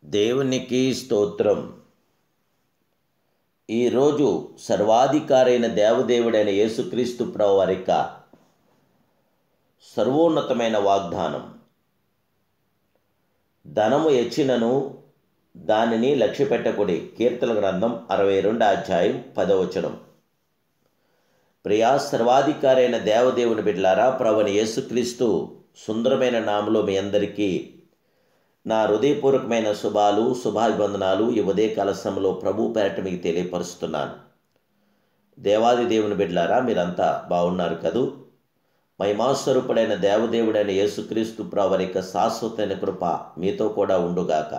దేవునికి స్తోత్రం. ఈరోజు సర్వాధికారైన దేవదేవుడైన యేసుక్రీస్తు ప్రభువు వారి యొక్క సర్వోన్నతమైన వాగ్దానం. ధనము హెచ్చినను దానిని లక్ష్యపెట్టకుడి. కీర్తన గ్రంథం 62:10. ప్రియా సర్వాధికారైన దేవదేవుని బిడ్డలారా, ప్రభువైన యేసుక్రీస్తు సుందరమైన నామములో మీ అందరికీ నా హృదయపూర్వకమైన శుభాభివందనాలు ఈ ఉదయకాల సమయంలో ప్రభు పేరట మీకు తెలియపరుస్తున్నాను. దేవాది దేవుని బిడ్డలారా, మీరంతా బాగున్నారు కదూ? మహిమాస్వరూపుడైన దేవదేవుడైన యేసుక్రీస్తు ప్రభువు వారి యొక్క శాశ్వతమైన కృప మీతో కూడా ఉండుగాక.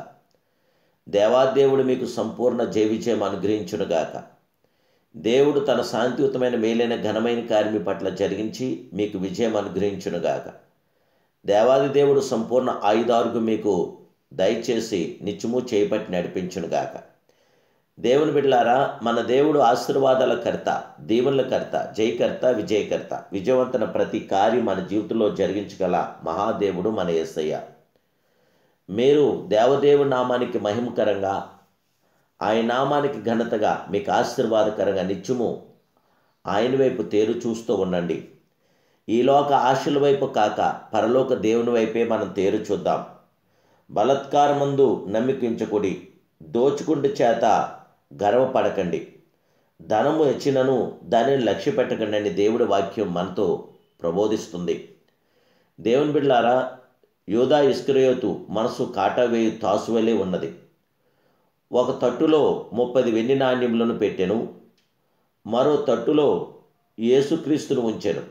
దేవాదేవుడు మీకు సంపూర్ణ జయవిజయం అనుగ్రహించునుగాక. దేవుడు తన శాంతియుతమైన మేలైన ఘనమైన కార్యం మీ పట్ల జరిగించి మీకు విజయం అనుగ్రహించునుగాక. దేవాది దేవుడు సంపూర్ణ ఆయుధార్గం మీకు దయచేసి నిత్యము చేపట్టి నడిపించునుగాక. దేవుని బిడ్డలారా, మన దేవుడు ఆశీర్వాదాల కర్త, దీవెనల కర్త, జయకర్త, విజయకర్త. విజయవంతన ప్రతి కార్యం మన జీవితంలో జరిగించగల మహాదేవుడు మన యేసయ్య. మీరు దేవదేవుడి నామానికి మహిమకరంగా, ఆయన నామానికి ఘనతగా, మీకు ఆశీర్వాదకరంగా నిత్యము ఆయన వైపు తేరు చూస్తూ ఉండండి. ఈ లోక ఆశల వైపు కాక పరలోక దేవుని వైపే మనం తేరు చూద్దాం. బలత్కారమందు నమ్మికించకుడి, దోచుకుండి చేత గర్వపడకండి. ధనము హెచ్చినను దానిని లక్ష్య పెట్టకండి అని దేవుడి వాక్యం మనతో ప్రబోధిస్తుంది. దేవుని బిడ్డలారా, యూదా ఇస్కరియోతు మనసు కాటావేయు తాసువలే ఉన్నది. ఒక తట్టులో 30 వెండి నాణ్యములను పెట్టెను, మరో తట్టులో యేసుక్రీస్తును ఉంచెను.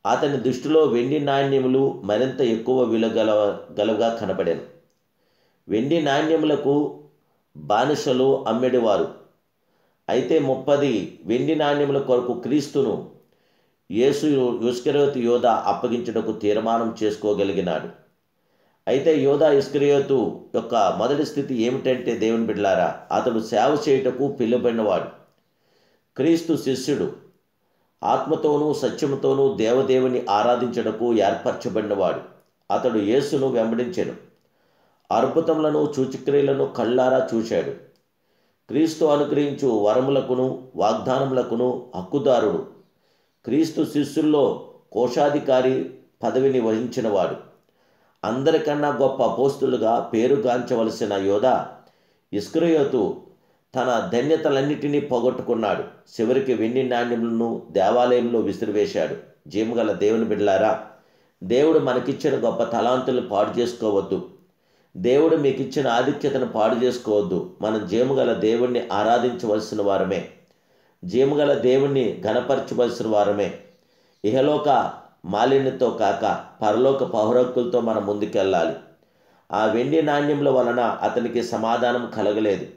అతని దృష్టిలో వెండి నాణ్యములు మరింత ఎక్కువ విలువగలగా కనపడాను. వెండి నాణ్యములకు బానిసలు అమ్మేవారు. అయితే 30 వెండి నాణ్యముల కొరకు క్రీస్తును ఇస్కరియోతు యోధా అప్పగించుటకు తీర్మానం చేసుకోగలిగినాడు. అయితే యోధా ఇస్కరియోతు యొక్క మొదటి స్థితి ఏమిటంటే, దేవుని బిడ్డలారా, అతడు సేవ చేయుటకు పిలువబడినవాడు. క్రీస్తు శిష్యుడు. ఆత్మతోనూ సత్యముతోనూ దేవదేవుని ఆరాధించుటకు ఏర్పరచబడినవాడు. అతడు యేసును వెంబడించెను. అద్భుతములను సూచక్రియలను కళ్ళారా చూశాడు. క్రీస్తు అనుగ్రహించు వరములకును వాగ్దానములకును హక్కుదారుడు. క్రీస్తు శిష్యుల్లో కోశాధికారి పదవిని వహించినవాడు. అందరికన్నా గొప్ప అపోస్తులుగా పేరుగాంచవలసిన యోధా ఇస్కరియోతు తన ధన్యతలన్నిటినీ పోగొట్టుకున్నాడు. చివరికి వెండి నాణ్యములను దేవాలయంలో విసిరివేశాడు. జీవగల దేవుని బిడ్డలారా, దేవుడు మనకిచ్చిన గొప్ప తలాంతులను పాడు చేసుకోవద్దు. దేవుడు మీకు ఇచ్చిన ఆధిక్యతను పాడు చేసుకోవద్దు. మనం జీవగల దేవుణ్ణి ఆరాధించవలసిన వారమే, జీవగల దేవుణ్ణి ఘనపరచవలసిన వారమే. ఇహలోక మాలిన్యతో కాక పరలోక పౌరక్కులతో మనం ముందుకెళ్ళాలి. ఆ వెండి నాణ్యముల వలన అతనికి సమాధానం కలగలేదు.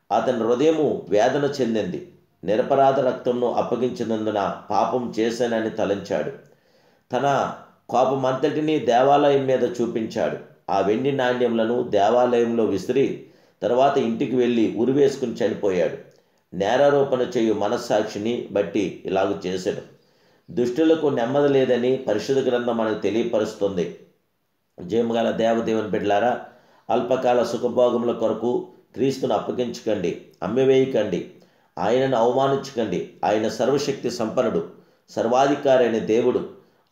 అతని హృదయము వేదన చెందింది. నిరపరాధ రక్తంను అప్పగించినందున పాపం చేశానని తలంచాడు. తన కోపమంతటినీ దేవాలయం మీద చూపించాడు. ఆ వెండి నాణ్యములను దేవాలయంలో విసిరి తర్వాత ఇంటికి వెళ్ళి ఉరివేసుకుని చనిపోయాడు. నేరారోపణ చేయు మనస్సాక్షిని బట్టి ఇలాగ చేశాడు. దుష్టులకు నెమ్మది లేదని పరిశుద్ధ గ్రంథం మనకు తెలియపరుస్తుంది. జయముగల దేవదేవుని బిడ్డలారా, అల్పకాల సుఖభోగముల కొరకు క్రీస్తును అప్పగించకండి, అమ్మివేయకండి. ఆయనను అవమానించకండి. ఆయన సర్వశక్తి సంపన్నుడు, సర్వాధికారైన దేవుడు.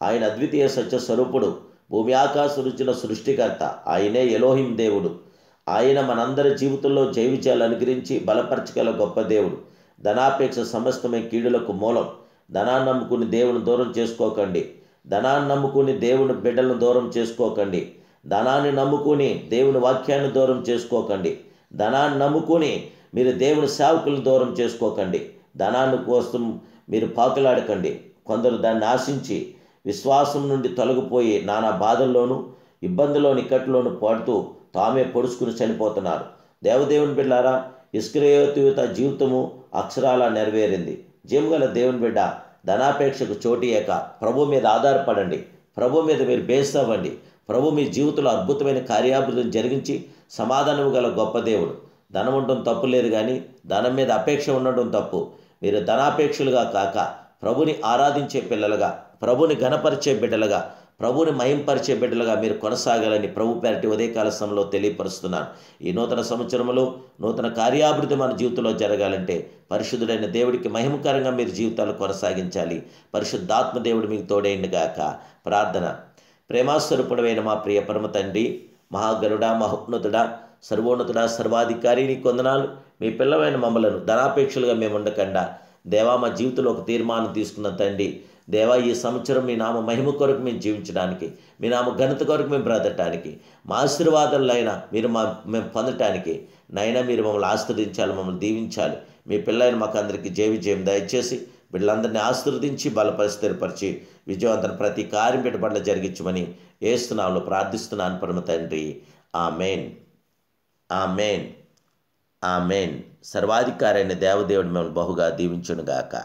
ఆయన అద్వితీయ సత్య స్వరూపుడు, భూమి ఆకాశ రుచిన సృష్టికర్త. ఆయనే ఎలోహిం దేవుడు. ఆయన మనందరి జీవితంలో జయవిజయాలు అనుగ్రహించి బలపరచగల గొప్ప దేవుడు. ధనాపేక్ష సమస్తమైన కీడులకు మూలం. ధనాన్ని నమ్ముకుని దేవుని దూరం చేసుకోకండి. ధనాన్ని నమ్ముకుని దేవుని బిడ్డలను దూరం చేసుకోకండి. ధనాన్ని నమ్ముకుని దేవుని వాక్యాన్ని దూరం చేసుకోకండి. ధనాన్ని నమ్ముకుని మీరు దేవుని సేవకులను దూరం చేసుకోకండి. ధనాన్ని కోసం మీరు పాకులాడకండి. కొందరు దాన్ని ఆశించి విశ్వాసం నుండి తొలగిపోయి నానా బాధల్లోనూ ఇబ్బందుల్లోని ఇక్కట్లోనూ పడుతూ తామే పొడుచుకుని చనిపోతున్నారు. దేవదేవుని బిడ్డారా, ఇస్కరియోతు జీవితము అక్షరాలా నెరవేరింది. జీవగల దేవుని బిడ్డ, ధనాపేక్షకు చోటియక ప్రభు మీద ఆధారపడండి. ప్రభు మీద మీరు బేస్ అవ్వండి. ప్రభు మీ జీవితంలో అద్భుతమైన కార్యాభివృద్ధిని జరిగించి సమాధానము గల గొప్ప దేవుడు. ధనం ఉండడం తప్పు లేదు, కానీ ధనం మీద అపేక్ష ఉండడం తప్పు. మీరు ధనాపేక్షలుగా కాక ప్రభుని ఆరాధించే పిల్లలుగా, ప్రభుని ఘనపరిచే బిడ్డలుగా, ప్రభువుని మహింపరిచే బిడ్డలుగా మీరు కొనసాగాలని ప్రభు పేరటి ఉదయకాల సమయంలో తెలియపరుస్తున్నాను. ఈ నూతన సంవత్సరంలో నూతన కార్యాభివృద్ధి మన జీవితంలో జరగాలంటే పరిశుద్ధుడైన దేవుడికి మహిమకరంగా మీరు జీవితాలు కొనసాగించాలి. పరిశుద్ధాత్మ దేవుడు మీకు తోడైండు గాక. ప్రార్థన. ప్రేమాస్వరూపుడైన మా ప్రియ పరమ తండ్రి, మహాగరుడా, మహోన్నతుడా, సర్వోన్నతుడా, సర్వాధికారి, నీ కొందనాలు. మీ పిల్లమైన మమ్మలను ధనాపేక్షలుగా మేము ఉండకుండా దేవా మా జీవితంలో ఒక తీర్మానం తీసుకున్న తండ్రి, దేవా ఈ సంవత్సరం మీ నామ మహిమ కొరకు మేము జీవించడానికి, మీ నామ ఘనత కొరకు మేము బ్రతకటానికి, మా ఆశీర్వాదాలైనా మేము పొందటానికి నైనా మీరు మమ్మల్ని ఆశీర్వదించాలి, మమ్మల్ని దీవించాలి. మీ పిల్లలైన మాకు అందరికీ జయ విజయం దయచేసి వీళ్ళందరినీ ఆశీర్వదించి బలపరిచి స్థిరపరిచి విజయవంతం ప్రతి కార్యం పెట్టుబడులు జరిగించమని యేసు నామములో ప్రార్థిస్తున్నాను పరమ తండ్రి. Amen, amen, amen. సర్వాధికారైన దేవదేవుడు మిమ్మల్ని బహుగా దీవించునుగాక.